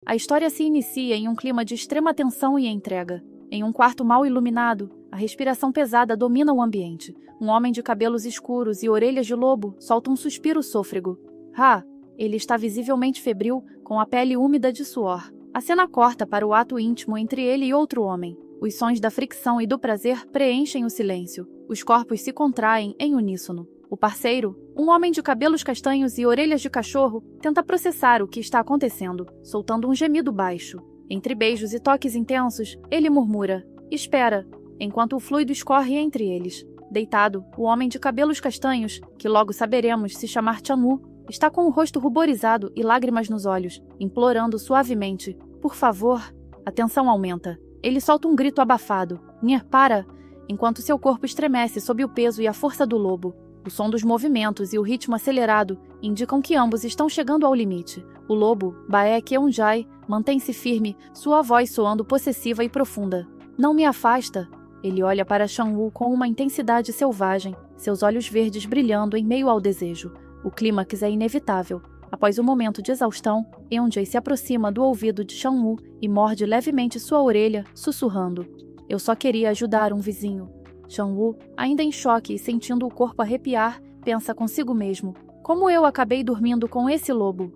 A história se inicia em um clima de extrema tensão e entrega. Em um quarto mal iluminado, a respiração pesada domina o ambiente. Um homem de cabelos escuros e orelhas de lobo solta um suspiro sôfrego. Ele está visivelmente febril, com a pele úmida de suor. A cena corta para o ato íntimo entre ele e outro homem. Os sons da fricção e do prazer preenchem o silêncio. Os corpos se contraem em uníssono. O parceiro, um homem de cabelos castanhos e orelhas de cachorro, tenta processar o que está acontecendo, soltando um gemido baixo. Entre beijos e toques intensos, ele murmura: "Espera", enquanto o fluido escorre entre eles. Deitado, o homem de cabelos castanhos, que logo saberemos se chamar Chan-woo, está com o rosto ruborizado e lágrimas nos olhos, implorando suavemente: "Por favor." A tensão aumenta. Ele solta um grito abafado: "Nha, para!", enquanto seu corpo estremece sob o peso e a força do lobo. O som dos movimentos e o ritmo acelerado indicam que ambos estão chegando ao limite. O lobo, Bae Keonjai, mantém-se firme, sua voz soando possessiva e profunda. "Não me afasta." Ele olha para Chan-woo com uma intensidade selvagem, seus olhos verdes brilhando em meio ao desejo. O clímax é inevitável. Após um momento de exaustão, Eunjae se aproxima do ouvido de Chan-woo e morde levemente sua orelha, sussurrando: "Eu só queria ajudar um vizinho." Chan-woo, ainda em choque e sentindo o corpo arrepiar, pensa consigo mesmo: "Como eu acabei dormindo com esse lobo?"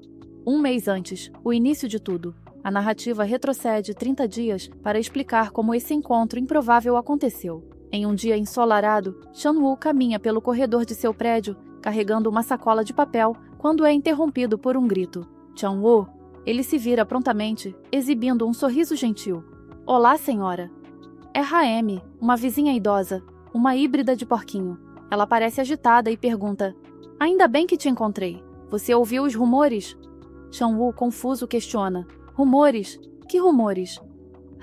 1 mês antes, o início de tudo. A narrativa retrocede 30 dias para explicar como esse encontro improvável aconteceu. Em um dia ensolarado, Chan-woo caminha pelo corredor de seu prédio, carregando uma sacola de papel, quando é interrompido por um grito. "Chan-woo!" Ele se vira prontamente, exibindo um sorriso gentil. "Olá, senhora." É Haemi, uma vizinha idosa, uma híbrida de porquinho. Ela parece agitada e pergunta: "Ainda bem que te encontrei. Você ouviu os rumores?" Chan-woo, confuso, questiona: "Rumores? Que rumores?"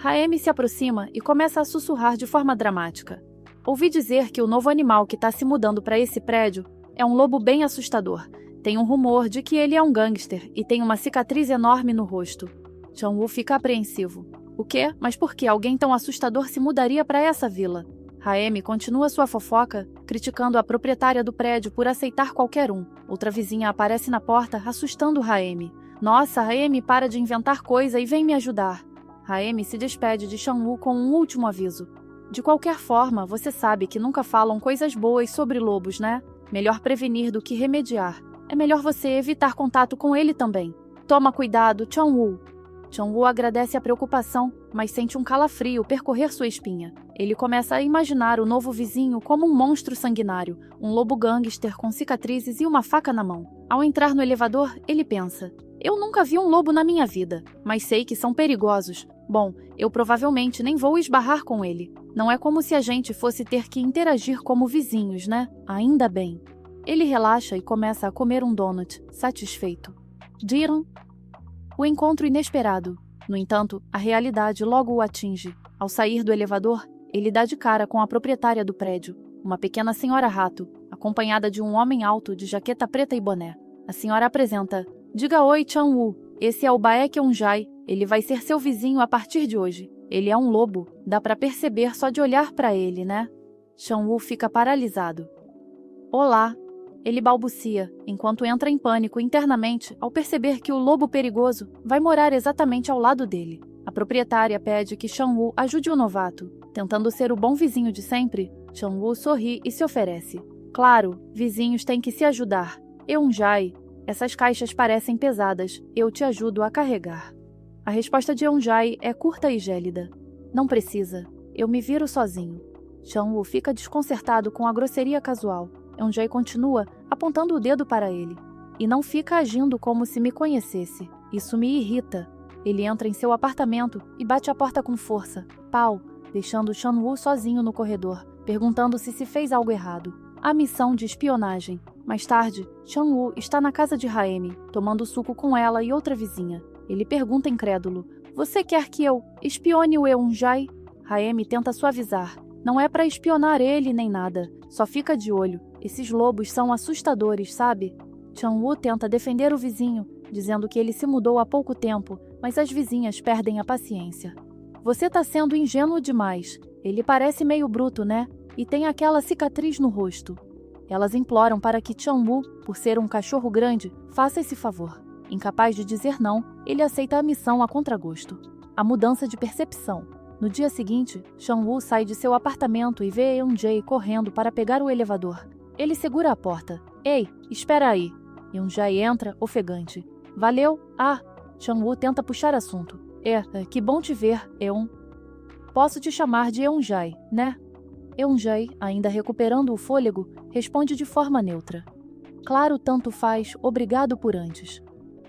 Haemi se aproxima e começa a sussurrar de forma dramática: "Ouvi dizer que o novo animal que está se mudando para esse prédio é um lobo bem assustador. Tem um rumor de que ele é um gangster e tem uma cicatriz enorme no rosto." Chan-woo fica apreensivo. "O quê? Mas por que alguém tão assustador se mudaria para essa vila?" Haemi continua sua fofoca, criticando a proprietária do prédio por aceitar qualquer um. Outra vizinha aparece na porta, assustando Haemi. "Nossa, Haemi, para de inventar coisa e vem me ajudar." Haemi se despede de Chan-woo com um último aviso: "De qualquer forma, você sabe que nunca falam coisas boas sobre lobos, né? Melhor prevenir do que remediar. É melhor você evitar contato com ele também. Toma cuidado, Chan-woo." Chan-woo agradece a preocupação, mas sente um calafrio percorrer sua espinha. Ele começa a imaginar o novo vizinho como um monstro sanguinário, um lobo gangster com cicatrizes e uma faca na mão. Ao entrar no elevador, ele pensa: "Eu nunca vi um lobo na minha vida, mas sei que são perigosos. Bom, eu provavelmente nem vou esbarrar com ele. Não é como se a gente fosse ter que interagir como vizinhos, né? Ainda bem." Ele relaxa e começa a comer um donut, satisfeito. Jiran. O encontro inesperado. No entanto, a realidade logo o atinge. Ao sair do elevador, ele dá de cara com a proprietária do prédio, uma pequena senhora rato, acompanhada de um homem alto de jaqueta preta e boné. A senhora apresenta: "Diga oi, Chan-woo. Esse é o Bae Keonjai. Ele vai ser seu vizinho a partir de hoje. Ele é um lobo. Dá pra perceber só de olhar pra ele, né?" Chan-woo fica paralisado. "Olá." Ele balbucia, enquanto entra em pânico internamente ao perceber que o lobo perigoso vai morar exatamente ao lado dele. A proprietária pede que Chan-woo ajude o novato. Tentando ser o bom vizinho de sempre, Chan-woo sorri e se oferece. "Claro, vizinhos têm que se ajudar. Eunjae, essas caixas parecem pesadas. Eu te ajudo a carregar." A resposta de Eunjae é curta e gélida. "Não precisa. Eu me viro sozinho." Chan-woo fica desconcertado com a grosseria casual. Eunjae continua, apontando o dedo para ele. "E não fica agindo como se me conhecesse. Isso me irrita." Ele entra em seu apartamento e bate a porta com força. Pau, deixando Chan-woo sozinho no corredor, perguntando se fez algo errado. A missão de espionagem. Mais tarde, Chan-woo está na casa de Haemi, tomando suco com ela e outra vizinha. Ele pergunta incrédulo: "Você quer que eu espione o Eunjae?" Haemi tenta suavizar. "Não é para espionar ele nem nada. Só fica de olho. Esses lobos são assustadores, sabe?" Chan-woo tenta defender o vizinho, dizendo que ele se mudou há pouco tempo, mas as vizinhas perdem a paciência. "Você tá sendo ingênuo demais. Ele parece meio bruto, né? E tem aquela cicatriz no rosto." Elas imploram para que Chan-woo, por ser um cachorro grande, faça esse favor. Incapaz de dizer não, ele aceita a missão a contragosto. A mudança de percepção. No dia seguinte, Chan-woo sai de seu apartamento e vê Eun-jae correndo para pegar o elevador. Ele segura a porta. Ei, espera aí. Eun-jae entra, ofegante. Valeu? Ah, Chan-woo tenta puxar assunto. Que bom te ver, Eun. Posso te chamar de Eun-jae, né? Eun-jae, ainda recuperando o fôlego, responde de forma neutra. Claro, tanto faz, obrigado por antes.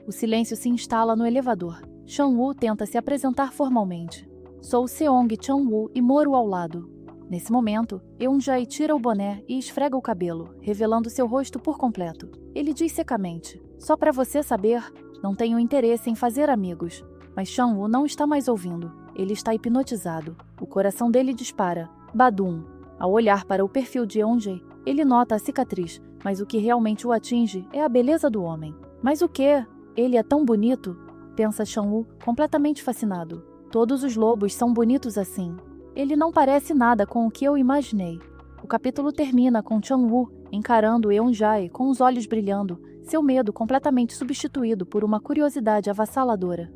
O silêncio se instala no elevador. Chan-woo tenta se apresentar formalmente. Sou Seong Chan-woo e moro ao lado. Nesse momento, Eun-jae tira o boné e esfrega o cabelo, revelando seu rosto por completo. Ele diz secamente, só para você saber, não tenho interesse em fazer amigos. Mas Chan-woo não está mais ouvindo. Ele está hipnotizado. O coração dele dispara. Badum. Ao olhar para o perfil de Eun-jae, ele nota a cicatriz, mas o que realmente o atinge é a beleza do homem. Mas o quê? Ele é tão bonito? Pensa Chan-woo, completamente fascinado. Todos os lobos são bonitos assim. Ele não parece nada com o que eu imaginei. O capítulo termina com Chan-woo encarando Eun-jae com os olhos brilhando, seu medo completamente substituído por uma curiosidade avassaladora.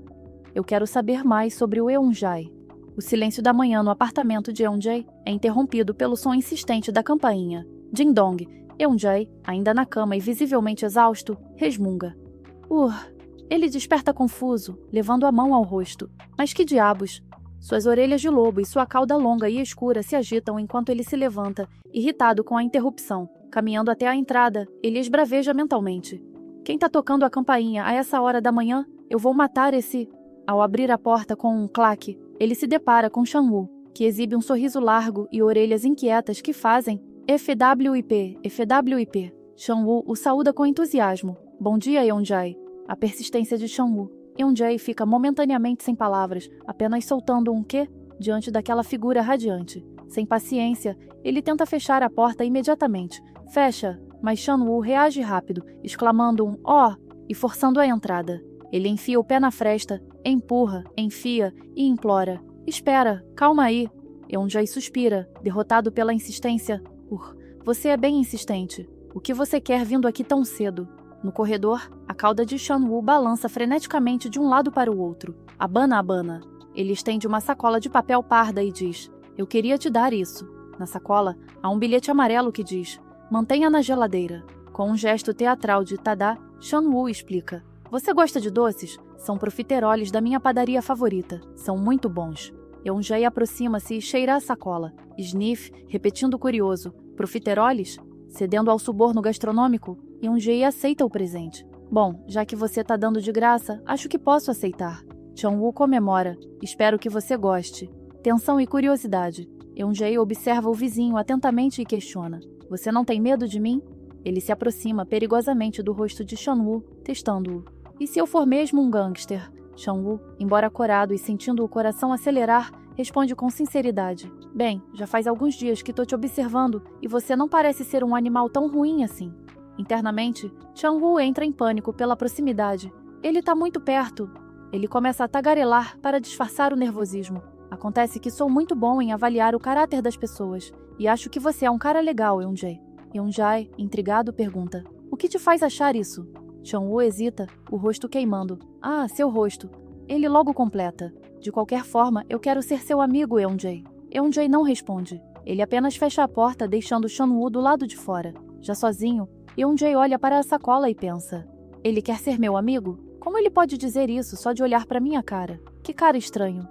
Eu quero saber mais sobre o Eun-jae. O silêncio da manhã no apartamento de Eun-jae é interrompido pelo som insistente da campainha. Ding-dong. Eun-jae, ainda na cama e visivelmente exausto, resmunga. Ele desperta confuso, levando a mão ao rosto. Mas que diabos? Suas orelhas de lobo e sua cauda longa e escura se agitam enquanto ele se levanta, irritado com a interrupção. Caminhando até a entrada, ele esbraveja mentalmente. Quem tá tocando a campainha a essa hora da manhã? Eu vou matar esse... Ao abrir a porta com um claque, ele se depara com Chan-woo, que exibe um sorriso largo e orelhas inquietas que fazem FWIP, FWIP. Chan-woo o saúda com entusiasmo. Bom dia, Eun-jae. A persistência de Chan-woo. Eun-jae fica momentaneamente sem palavras, apenas soltando um quê diante daquela figura radiante. Sem paciência, ele tenta fechar a porta imediatamente. Fecha, mas Chan-woo reage rápido, exclamando um "ó" e forçando a entrada. Ele enfia o pé na fresta, empurra, enfia e implora. Espera, calma aí. Eun-jae suspira, derrotado pela insistência. Você é bem insistente. O que você quer vindo aqui tão cedo? No corredor, a cauda de Chan-woo balança freneticamente de um lado para o outro. Abana. Ele estende uma sacola de papel parda e diz, eu queria te dar isso. Na sacola, há um bilhete amarelo que diz, mantenha na geladeira. Com um gesto teatral de Tada, Chan-woo explica, você gosta de doces? São profiteroles da minha padaria favorita. São muito bons. Eun-jae aproxima-se e cheira a sacola. Sniff, repetindo curioso, profiteroles? Cedendo ao suborno gastronômico, Eun-jae aceita o presente. Bom, já que você tá dando de graça, acho que posso aceitar. Chan-woo comemora. Espero que você goste. Tensão e curiosidade. Eun-jae observa o vizinho atentamente e questiona. Você não tem medo de mim? Ele se aproxima perigosamente do rosto de Chan-woo, testando-o. E se eu for mesmo um gangster? Chan-woo, embora corado e sentindo o coração acelerar, responde com sinceridade. Bem, já faz alguns dias que tô te observando e você não parece ser um animal tão ruim assim. Internamente, Chan-woo entra em pânico pela proximidade. Ele tá muito perto. Ele começa a tagarelar para disfarçar o nervosismo. Acontece que sou muito bom em avaliar o caráter das pessoas. E acho que você é um cara legal, Eun-jae. Eun-jae, intrigado, pergunta. O que te faz achar isso? Chan-woo hesita, o rosto queimando. Ah, seu rosto. Ele logo completa. De qualquer forma, eu quero ser seu amigo, Eun-jae. Eun-jae não responde. Ele apenas fecha a porta, deixando Chan-woo do lado de fora. Já sozinho, Eun-jae olha para a sacola e pensa. Ele quer ser meu amigo? Como ele pode dizer isso só de olhar para minha cara? Que cara estranho.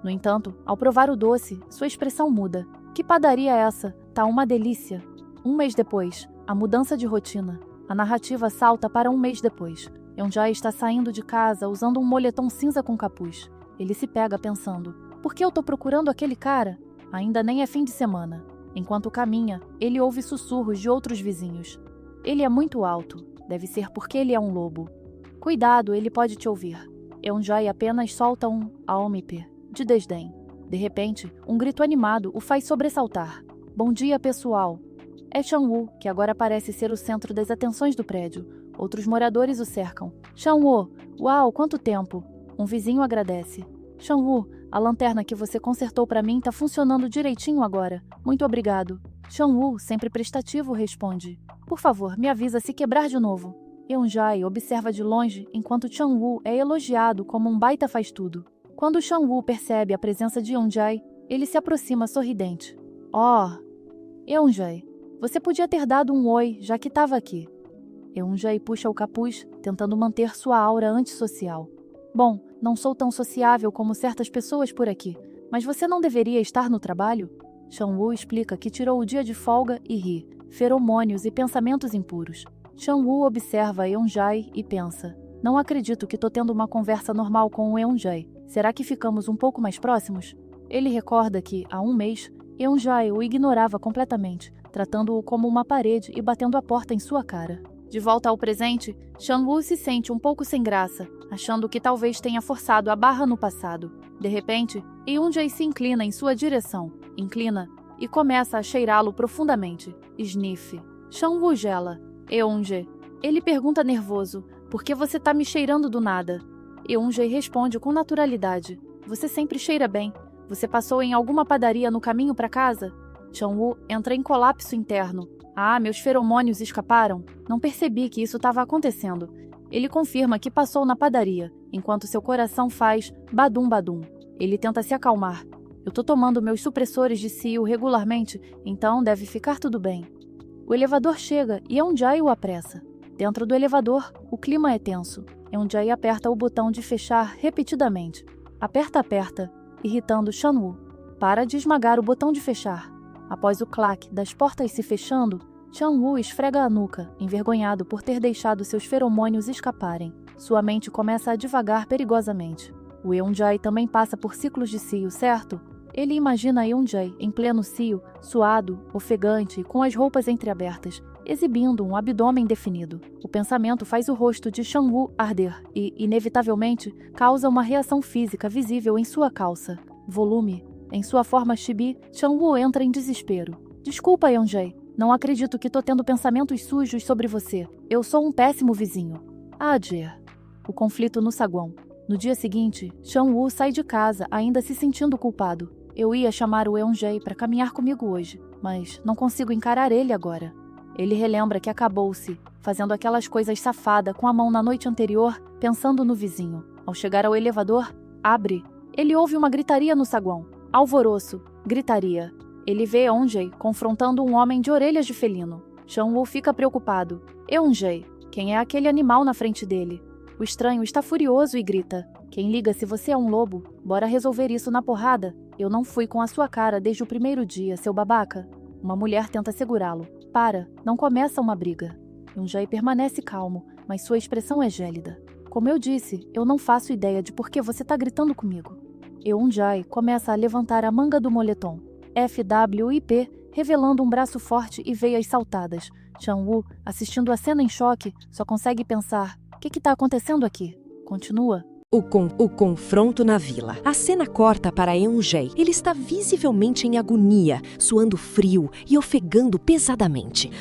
No entanto, ao provar o doce, sua expressão muda. Que padaria é essa? Tá uma delícia. Um mês depois, a mudança de rotina. A narrativa salta para um mês depois. Eun-jae está saindo de casa usando um moletom cinza com capuz. Ele se pega pensando, por que eu tô procurando aquele cara? Ainda nem é fim de semana. Enquanto caminha, ele ouve sussurros de outros vizinhos. Ele é muito alto. Deve ser porque ele é um lobo. Cuidado, ele pode te ouvir. Eun-jae apenas solta um "aomipe" de desdém. De repente, um grito animado o faz sobressaltar. Bom dia, pessoal. É Chan-woo, que agora parece ser o centro das atenções do prédio. Outros moradores o cercam. Chan-woo, uau, quanto tempo! Um vizinho agradece. Chan-woo, a lanterna que você consertou para mim tá funcionando direitinho agora. Muito obrigado. Chan-woo, sempre prestativo, responde. Por favor, me avisa se quebrar de novo. Eunjae observa de longe enquanto Chang-woo é elogiado como um baita faz-tudo. Quando Chang-woo percebe a presença de Eunjae, ele se aproxima sorridente. Oh, Eunjae, você podia ter dado um oi, já que estava aqui. Eunjae puxa o capuz, tentando manter sua aura antissocial. Bom, não sou tão sociável como certas pessoas por aqui, mas você não deveria estar no trabalho? Chang-woo explica que tirou o dia de folga e ri, feromônios e pensamentos impuros. Chang-woo observa Eunjae e pensa, não acredito que tô tendo uma conversa normal com o Eunjae. Será que ficamos um pouco mais próximos? Ele recorda que, há um mês, Eunjae o ignorava completamente, tratando-o como uma parede e batendo a porta em sua cara. De volta ao presente, Chang-woo se sente um pouco sem graça, achando que talvez tenha forçado a barra no passado. De repente, Eunjae se inclina em sua direção, e começa a cheirá-lo profundamente. Sniff. Chang-woo gela. Eunjae. Ele pergunta nervoso, por que você tá me cheirando do nada? Eunjae responde com naturalidade. Você sempre cheira bem. Você passou em alguma padaria no caminho para casa? Chang-woo entra em colapso interno. Ah, meus feromônios escaparam? Não percebi que isso estava acontecendo. Ele confirma que passou na padaria, enquanto seu coração faz badum-badum. Ele tenta se acalmar. Eu tô tomando meus supressores de cio regularmente, então deve ficar tudo bem. O elevador chega e Eunjae o apressa. Dentro do elevador, o clima é tenso. Eunjae aperta o botão de fechar repetidamente. Aperta, irritando Chang-woo. Para de esmagar o botão de fechar. Após o claque das portas se fechando, Chang-woo esfrega a nuca, envergonhado por ter deixado seus feromônios escaparem. Sua mente começa a divagar perigosamente. O Eunjae também passa por ciclos de cio, certo? Ele imagina Eunjae em pleno cio, suado, ofegante e com as roupas entreabertas, exibindo um abdômen definido. O pensamento faz o rosto de Chang-woo arder e, inevitavelmente, causa uma reação física visível em sua calça. Volume. Em sua forma chibi, Chang-woo entra em desespero. Desculpa, Eunjae. Não acredito que tô tendo pensamentos sujos sobre você. Eu sou um péssimo vizinho. Dear. O conflito no saguão. No dia seguinte, Chang-woo sai de casa ainda se sentindo culpado. Eu ia chamar o Eunjae para caminhar comigo hoje, mas não consigo encarar ele agora. Ele relembra que acabou-se, fazendo aquelas coisas safada com a mão na noite anterior, pensando no vizinho. Ao chegar ao elevador, abre. Ele ouve uma gritaria no saguão. Alvoroço. Gritaria. Ele vê Eunjae confrontando um homem de orelhas de felino. Chang-woo fica preocupado. Eunjae, quem é aquele animal na frente dele? O estranho está furioso e grita. Quem liga se você é um lobo? Bora resolver isso na porrada. Eu não fui com a sua cara desde o primeiro dia, seu babaca. Uma mulher tenta segurá-lo. Para, não começa uma briga. Eunjae permanece calmo, mas sua expressão é gélida. Como eu disse, eu não faço ideia de por que você está gritando comigo. Eunjae começa a levantar a manga do moletom. FWIP, revelando um braço forte e veias saltadas. Chang-woo, assistindo a cena em choque, só consegue pensar: o que está acontecendo aqui? Continua. O confronto na vila. A cena corta para Eunjae. Ele está visivelmente em agonia, suando frio e ofegando pesadamente.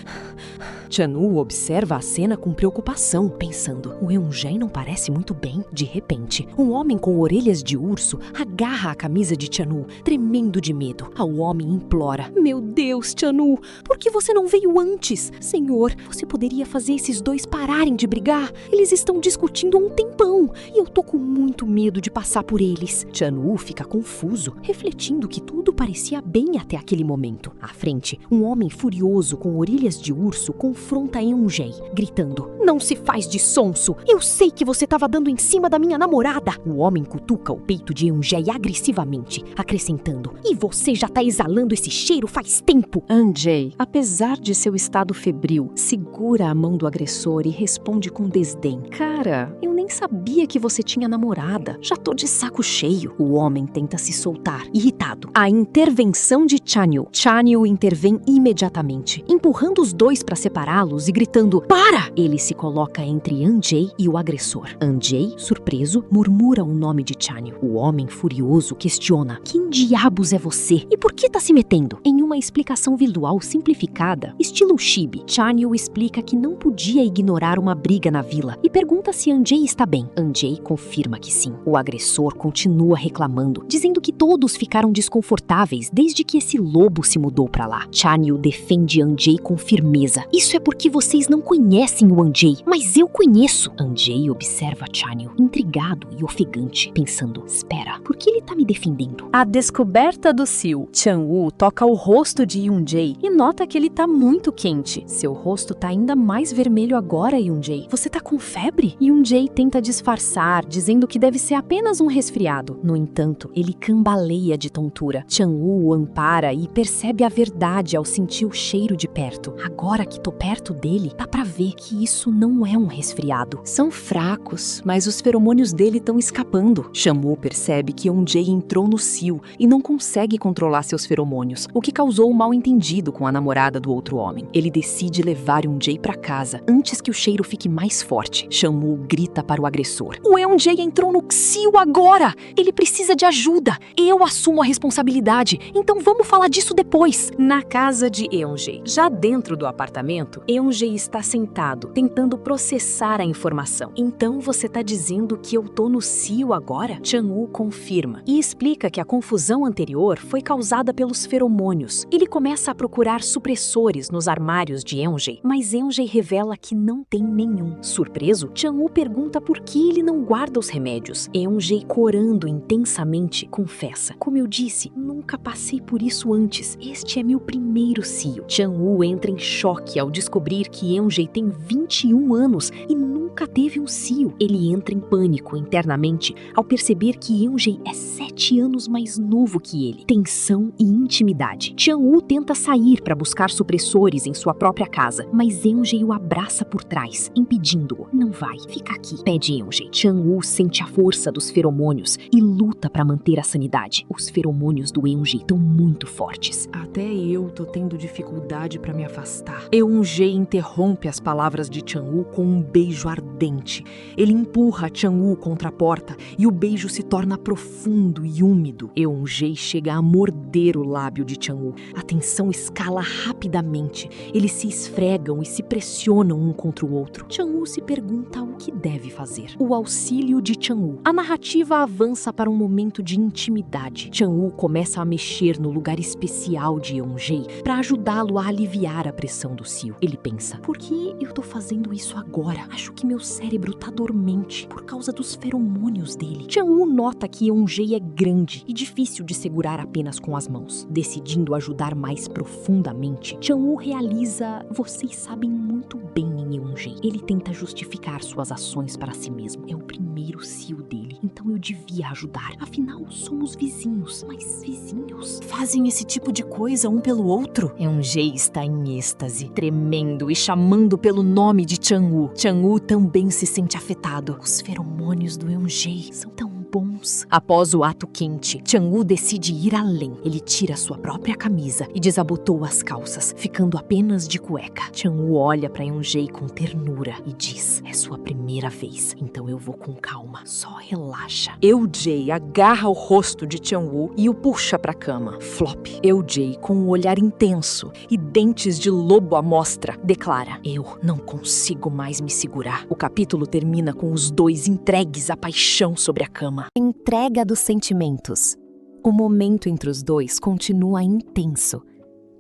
Chang-woo observa a cena com preocupação, pensando: o Eunjae não parece muito bem. De repente, um homem com orelhas de urso agarra a camisa de Chang-woo, tremendo de medo. O homem implora: meu Deus, Chang-woo, por que você não veio antes? Senhor, você poderia fazer esses dois pararem de brigar? Eles estão discutindo há um tempão e eu tô com muito medo de passar por eles. Chang-woo fica confuso, refletindo que tudo parecia bem até aquele momento. À frente, um homem furioso com orelhas de urso confronta Eunjae, gritando: não se faz de sonso! Eu sei que você estava dando em cima da minha namorada! O homem cutuca o peito de Eunjae agressivamente, acrescentando: e você já tá exalando esse cheiro faz tempo! Eunjae, apesar de seu estado febril, segura a mão do agressor e responde com desdém: cara, eu nem sabia que você tinha namorada. Já tô de saco cheio. O homem tenta se soltar, irritado. A intervenção de Chanyu. Chanyu intervém imediatamente, empurrando os dois para separá-los e gritando: para! Ele se coloca entre Eunjae e o agressor. Eunjae, surpreso, murmura o nome de Chanyu. O homem furioso questiona: quem diabos é você? E por que tá se metendo? Em uma uma explicação visual simplificada, estilo chibi. Chanyu explica que não podia ignorar uma briga na vila e pergunta se Anjay está bem. Anjay confirma que sim. O agressor continua reclamando, dizendo que todos ficaram desconfortáveis desde que esse lobo se mudou para lá. Chanyu defende Anjay com firmeza. Isso é porque vocês não conhecem o Anjay, mas eu conheço. Anjay observa Chanyu, intrigado e ofegante, pensando, espera, por que ele tá me defendendo? A descoberta do Sil. Chan-woo toca o rosto de Yoon-jae e nota que ele tá muito quente. Seu rosto tá ainda mais vermelho agora, Yoon-jae. Você tá com febre? Yoon-jae tenta disfarçar, dizendo que deve ser apenas um resfriado. No entanto, ele cambaleia de tontura. Chan-woo o ampara e percebe a verdade ao sentir o cheiro de perto. Agora que tô perto dele, dá pra ver que isso não é um resfriado. São fracos, mas os feromônios dele estão escapando. Chan-woo percebe que Yoon-jae entrou no Sil e não consegue controlar seus feromônios, o que causou um mal-entendido com a namorada do outro homem. Ele decide levar Yoon-jae pra casa antes que o cheiro fique mais forte. Chan-woo grita para o agressor: "O Yoon-jae entrou no Sil agora! Ele precisa de ajuda! Eu assumo a responsabilidade, então vamos falar disso depois." Na casa de Yoon-jae, já dentro do apartamento, Yoon-jae está sentado, tentando processar a informação. "Então você tá dizendo que eu tô no Sil agora?" Chan-woo confirma e explica que a confusão anterior foi causada pelos feromônios. Ele começa a procurar supressores nos armários de Yoon-jae, mas Yoon-jae revela que não tem nenhum. Surpreso, Chan-woo pergunta por que ele não guarda os remédios. Yoon-jae, corando intensamente, confessa: "Como eu disse, nunca passei por isso antes. Este é meu primeiro Sil." Chan-woo entra em choque ao descobrir que Yoon-jae tem 21 anos e nunca teve um Sil. Ele entra em pânico internamente ao perceber que Yoon-jae é 7 anos mais novo que ele. Tensão e intimidade. Chan-woo tenta sair para buscar supressores em sua própria casa, mas Yoon-jae o abraça por trás, impedindo-o. "Não vai, fica aqui", pede Yoon-jae. Chan-woo sente a força dos feromônios e luta para manter a sanidade. Os feromônios do Yoon-jae estão muito fortes. "Até eu tô tendo dificuldade para me afastar." Yoon-jae interrompe as palavras de Chan-woo com um beijo ardente. Ele empurra Chan-woo contra a porta e o beijo se torna profundo e úmido. Yoon-jae chega a morder o lábio de Chan-woo. A tensão escala rapidamente. Eles se esfregam e se pressionam um contra o outro. Chan-woo se pergunta o que deve fazer. O auxílio de Chan-woo. A narrativa avança para um momento de intimidade. Chan-woo começa a mexer no lugar especial de Yoon-jae para ajudá-lo a aliviar a pressão do Sil. Ele pensa: "Por que eu tô fazendo isso agora? Acho que meu cérebro tá dormente por causa dos feromônios dele." Chan-woo nota que Yoon-jae é grande e difícil de segurar apenas com as mãos. Decidindo ajudar mais profundamente, Chan-woo realiza: "Vocês sabem muito bem em Yoon-jae." Ele tenta justificar suas ações para si mesmo. É o primeiro Sil dele, então eu devia ajudar. Afinal, somos vizinhos. Mas vizinhos fazem esse tipo de coisa um pelo outro? Yoon-jae está em êxtase, tremendo e chamando pelo nome de Chan-woo. Chan-woo também se sente afetado. Os feromônios do Yoon-jae são tão bons. Após o ato quente, Chan-woo decide ir além. Ele tira sua própria camisa e desabotou as calças, ficando apenas de cueca. Chan-woo olha para Yoon-jae com ternura e diz: "É sua primeira vez, então eu vou com calma. Só relaxa." Yoon-jae agarra o rosto de Chan-woo e o puxa para a cama. Flop. Yoon-jae, com um olhar intenso e dentes de lobo à mostra, declara: "Eu não consigo mais me segurar." O capítulo termina com os dois entregues à paixão sobre a cama. Entrega dos sentimentos. O momento entre os dois continua intenso.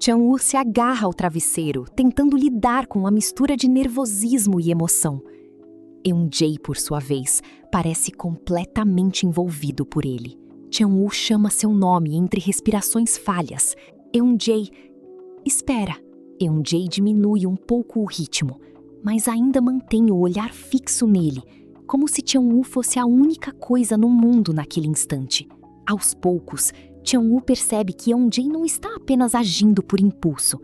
Chan-woo se agarra ao travesseiro, tentando lidar com a mistura de nervosismo e emoção. Yoon-jae, por sua vez, parece completamente envolvido por ele. Chan-woo chama seu nome entre respirações falhas. Yoon-jae, espera. Yoon-jae diminui um pouco o ritmo, mas ainda mantém o olhar fixo nele, como se Chan-woo fosse a única coisa no mundo naquele instante. Aos poucos, Chan-woo percebe que Yoon-jae não está apenas agindo por impulso.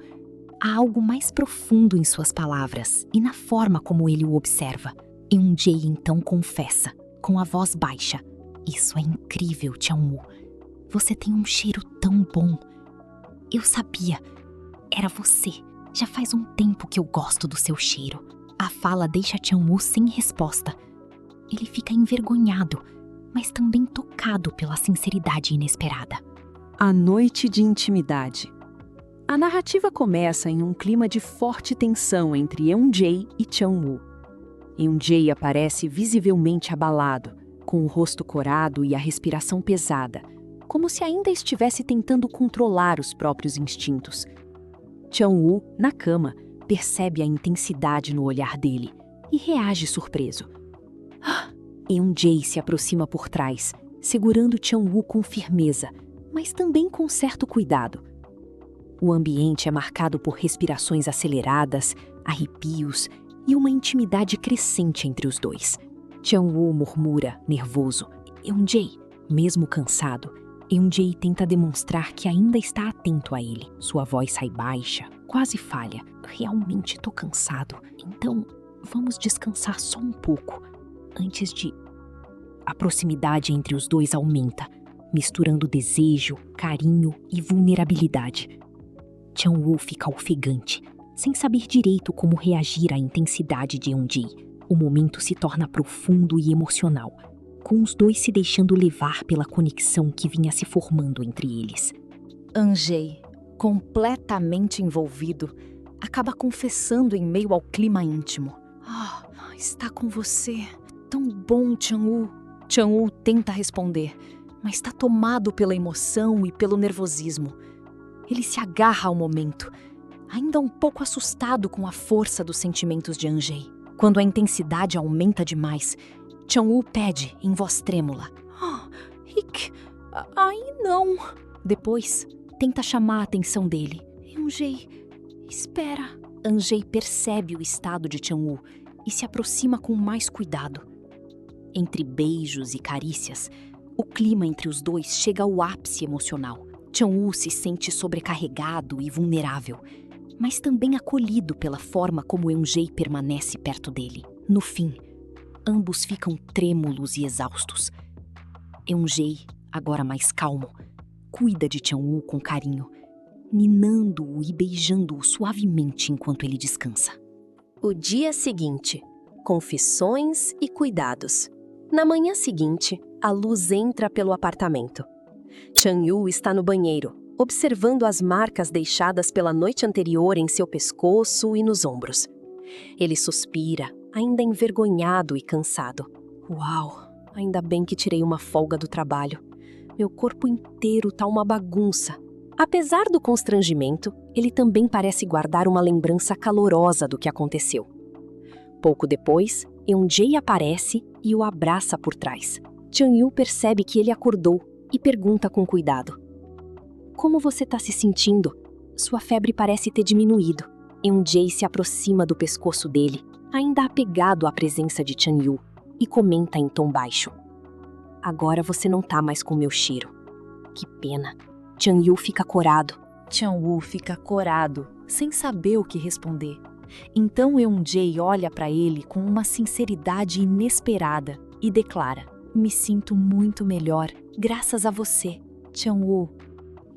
Há algo mais profundo em suas palavras e na forma como ele o observa. Yoon-jae então confessa, com a voz baixa: "Isso é incrível, Chan-woo. Você tem um cheiro tão bom. Eu sabia. Era você. Já faz um tempo que eu gosto do seu cheiro." A fala deixa Chan-woo sem resposta. Ele fica envergonhado, mas também tocado pela sinceridade inesperada. A noite de intimidade. A narrativa começa em um clima de forte tensão entre Eun-jae e Chang-woo. Eun-jae aparece visivelmente abalado, com o rosto corado e a respiração pesada, como se ainda estivesse tentando controlar os próprios instintos. Chang-woo, na cama, percebe a intensidade no olhar dele e reage surpreso. Eun-jae se aproxima por trás, segurando Chang-woo com firmeza, mas também com certo cuidado. O ambiente é marcado por respirações aceleradas, arrepios e uma intimidade crescente entre os dois. Chang-woo murmura, nervoso. Eun-jae, mesmo cansado, Eun-jae tenta demonstrar que ainda está atento a ele. Sua voz sai baixa, quase falha. Realmente tô cansado, então vamos descansar só um pouco, antes de... A proximidade entre os dois aumenta, misturando desejo, carinho e vulnerabilidade. Chang-woo fica ofegante, sem saber direito como reagir à intensidade de Eun-jae. O momento se torna profundo e emocional, com os dois se deixando levar pela conexão que vinha se formando entre eles. Eun-jae, completamente envolvido, acaba confessando em meio ao clima íntimo. Está com você. Tão bom, Chang-woo. Chang-woo tenta responder, mas está tomado pela emoção e pelo nervosismo. Ele se agarra ao momento, ainda um pouco assustado com a força dos sentimentos de Eun-jae. Quando a intensidade aumenta demais, Chang-woo pede, em voz trêmula. Rick, aí não. Depois, tenta chamar a atenção dele. Eun-jae, espera. Eun-jae percebe o estado de Chang-woo e se aproxima com mais cuidado. Entre beijos e carícias, o clima entre os dois chega ao ápice emocional. Chang-woo se sente sobrecarregado e vulnerável, mas também acolhido pela forma como Eun-jae permanece perto dele. No fim, ambos ficam trêmulos e exaustos. Eun-jae, agora mais calmo, cuida de Chang-woo com carinho, ninando-o e beijando-o suavemente enquanto ele descansa. O dia seguinte. Confissões e cuidados. Na manhã seguinte, a luz entra pelo apartamento. Chang-woo está no banheiro, observando as marcas deixadas pela noite anterior em seu pescoço e nos ombros. Ele suspira, ainda envergonhado e cansado. Uau, ainda bem que tirei uma folga do trabalho. Meu corpo inteiro tá uma bagunça. Apesar do constrangimento, ele também parece guardar uma lembrança calorosa do que aconteceu. Pouco depois, Eun-jae aparece e o abraça por trás. Chang-woo percebe que ele acordou e pergunta com cuidado. Como você tá se sentindo? Sua febre parece ter diminuído. Eun-jae se aproxima do pescoço dele, ainda apegado à presença de Chang-woo, e comenta em tom baixo. Agora você não tá mais com meu cheiro. Que pena. Chang-woo fica corado. Chang-woo fica corado, sem saber o que responder. Então Eun-jae olha para ele com uma sinceridade inesperada e declara: me sinto muito melhor, graças a você. Chang-woo,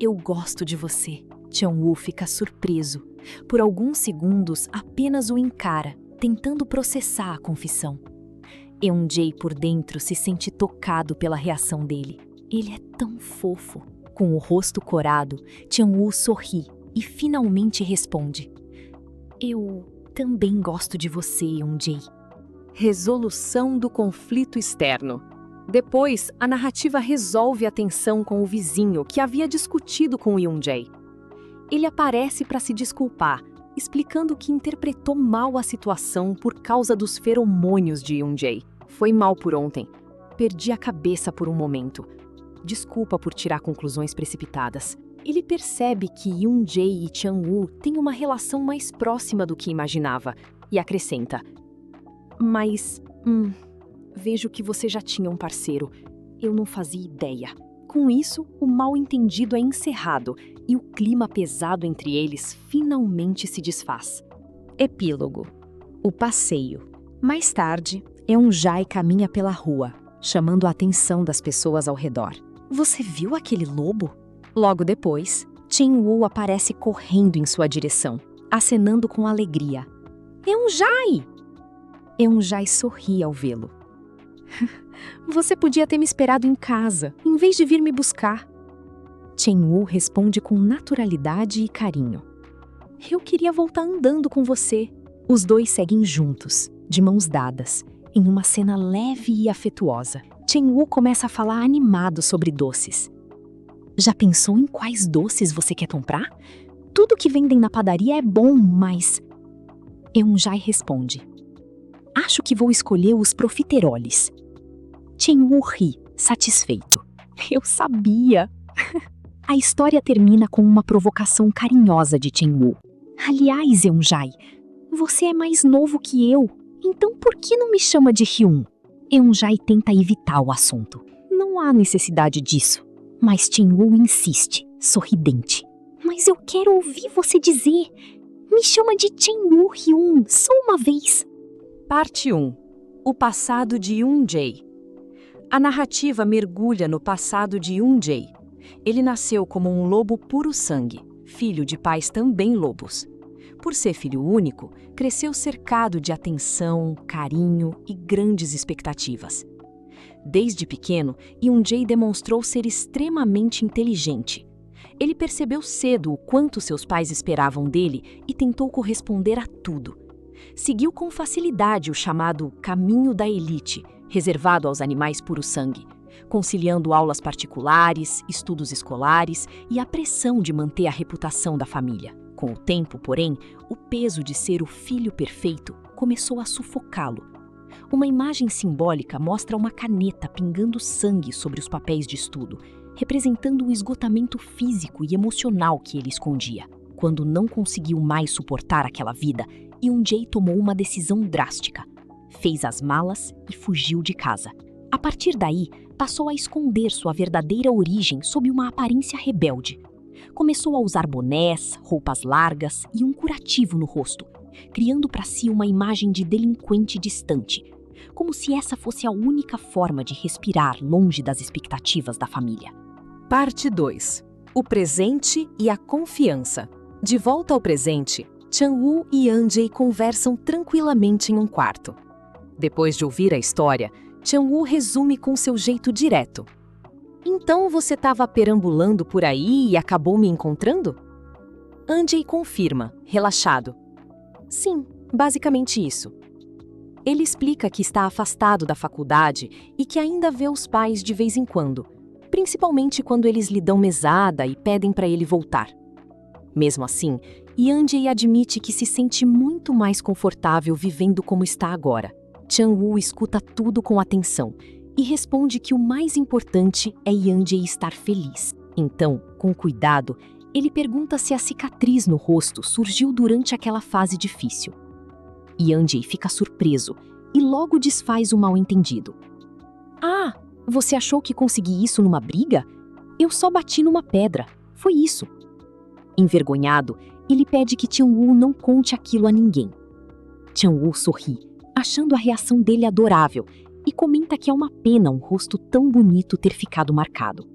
eu gosto de você. Chang-woo fica surpreso. Por alguns segundos apenas o encara, tentando processar a confissão. Eun-jae por dentro se sente tocado pela reação dele. Ele é tão fofo. Com o rosto corado, Chang-woo sorri e finalmente responde: eu também gosto de você, Eun-jae. Resolução do conflito externo. Depois, a narrativa resolve a tensão com o vizinho que havia discutido com Eun-jae. Ele aparece para se desculpar, explicando que interpretou mal a situação por causa dos feromônios de Eun-jae. Foi mal por ontem. Perdi a cabeça por um momento. Desculpa por tirar conclusões precipitadas. Ele percebe que Eun-jae e Chang-woo têm uma relação mais próxima do que imaginava e acrescenta: mas, vejo que você já tinha um parceiro. Eu não fazia ideia. Com isso, o mal-entendido é encerrado e o clima pesado entre eles finalmente se desfaz. Epílogo. O passeio. Mais tarde, Eun-jae caminha pela rua, chamando a atenção das pessoas ao redor. Você viu aquele lobo? Logo depois, Chang-woo aparece correndo em sua direção, acenando com alegria. Eun-jae! Eun-jae sorri ao vê-lo. Você podia ter me esperado em casa, em vez de vir me buscar. Chen-woo responde com naturalidade e carinho. Eu queria voltar andando com você. Os dois seguem juntos, de mãos dadas, em uma cena leve e afetuosa. Chen-woo começa a falar animado sobre doces. Já pensou em quais doces você quer comprar? Tudo que vendem na padaria é bom, mas... Eun-jae responde. Acho que vou escolher os profiteroles. Chen-woo ri, satisfeito. Eu sabia! A história termina com uma provocação carinhosa de Chen-woo. Aliás, Eun-jae, você é mais novo que eu, então por que não me chama de Hyun? Eun-jae tenta evitar o assunto. Não há necessidade disso. Mas Chen-woo insiste, sorridente. Mas eu quero ouvir você dizer. Me chama de Chen-woo Hyun, só uma vez. Parte 1. O passado de Yoon-jae. A narrativa mergulha no passado de Yoon-jae. Ele nasceu como um lobo puro sangue, filho de pais também lobos. Por ser filho único, cresceu cercado de atenção, carinho e grandes expectativas. Desde pequeno, Yoon-jae demonstrou ser extremamente inteligente. Ele percebeu cedo o quanto seus pais esperavam dele e tentou corresponder a tudo. Seguiu com facilidade o chamado caminho da elite, reservado aos animais puro-sangue, conciliando aulas particulares, estudos escolares e a pressão de manter a reputação da família. Com o tempo, porém, o peso de ser o filho perfeito começou a sufocá-lo. Uma imagem simbólica mostra uma caneta pingando sangue sobre os papéis de estudo, representando o esgotamento físico e emocional que ele escondia. Quando não conseguiu mais suportar aquela vida, Yoon-jae tomou uma decisão drástica. Fez as malas e fugiu de casa. A partir daí, passou a esconder sua verdadeira origem sob uma aparência rebelde. Começou a usar bonés, roupas largas e um curativo no rosto, criando para si uma imagem de delinquente distante, como se essa fosse a única forma de respirar longe das expectativas da família. Parte 2. O presente e a confiança. De volta ao presente, Chan-woo e Yeon-jae conversam tranquilamente em um quarto. Depois de ouvir a história, Chan-woo resume com seu jeito direto. Então você estava perambulando por aí e acabou me encontrando? Yeon-jae confirma, relaxado. Sim, basicamente isso. Ele explica que está afastado da faculdade e que ainda vê os pais de vez em quando, principalmente quando eles lhe dão mesada e pedem para ele voltar. Mesmo assim, Yeon-jae admite que se sente muito mais confortável vivendo como está agora. Chan-woo escuta tudo com atenção e responde que o mais importante é Yeon-jae estar feliz. Então, com cuidado, ele pergunta se a cicatriz no rosto surgiu durante aquela fase difícil. Yeon-jae fica surpreso e logo desfaz o mal-entendido. Ah, você achou que consegui isso numa briga? Eu só bati numa pedra. Foi isso. Envergonhado, ele pede que Chan-woo não conte aquilo a ninguém. Chan-woo sorri, achando a reação dele adorável, e comenta que é uma pena um rosto tão bonito ter ficado marcado.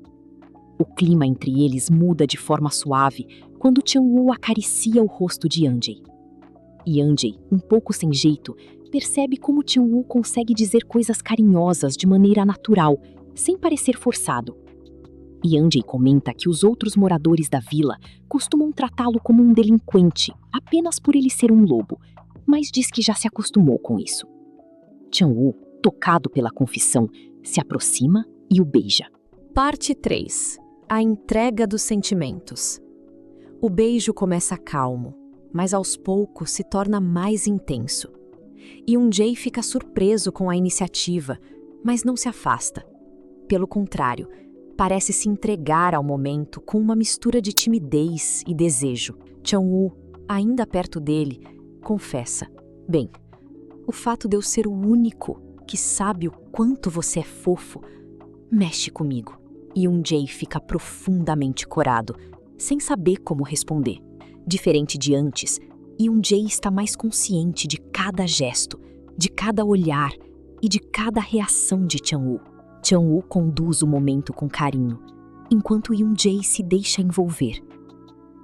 O clima entre eles muda de forma suave quando Chan-woo acaricia o rosto de Yeon-jae. Yeon-jae, um pouco sem jeito, percebe como Chan-woo consegue dizer coisas carinhosas de maneira natural, sem parecer forçado. Yeon-jae comenta que os outros moradores da vila costumam tratá-lo como um delinquente, apenas por ele ser um lobo, mas diz que já se acostumou com isso. Chan-woo, tocado pela confissão, se aproxima e o beija. Parte 3. A entrega dos sentimentos. O beijo começa calmo, mas aos poucos se torna mais intenso. Yeon-jae fica surpreso com a iniciativa, mas não se afasta. Pelo contrário, parece se entregar ao momento com uma mistura de timidez e desejo. Chan-woo, ainda perto dele, confessa: bem, o fato de eu ser o único que sabe o quanto você é fofo mexe comigo. Yeon-jae fica profundamente corado, sem saber como responder. Diferente de antes, Yeon-jae está mais consciente de cada gesto, de cada olhar e de cada reação de Chan-woo. Chan-woo conduz o momento com carinho, enquanto Yeon-jae se deixa envolver.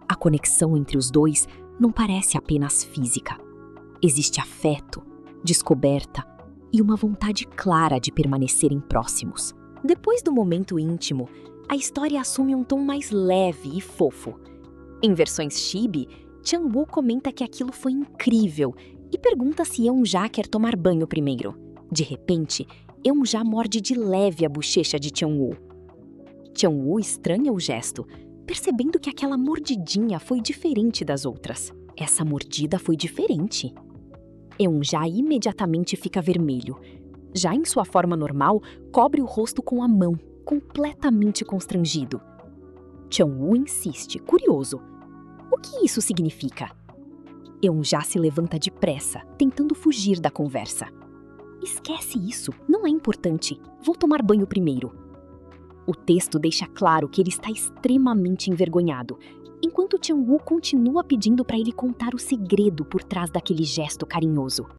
A conexão entre os dois não parece apenas física. Existe afeto, descoberta e uma vontade clara de permanecerem próximos. Depois do momento íntimo, a história assume um tom mais leve e fofo. Em versões chibi, Chang-woo comenta que aquilo foi incrível e pergunta se Eun-ja quer tomar banho primeiro. De repente, Eun-ja morde de leve a bochecha de Chang-woo. Chang-woo estranha o gesto, percebendo que aquela mordidinha foi diferente das outras. Essa mordida foi diferente. Eun-ja imediatamente fica vermelho. Já em sua forma normal, cobre o rosto com a mão, completamente constrangido. Chang-woo insiste, curioso. O que isso significa? Eun-ja se levanta depressa, tentando fugir da conversa. Esquece isso, não é importante. Vou tomar banho primeiro. O texto deixa claro que ele está extremamente envergonhado, enquanto Chang-woo continua pedindo para ele contar o segredo por trás daquele gesto carinhoso.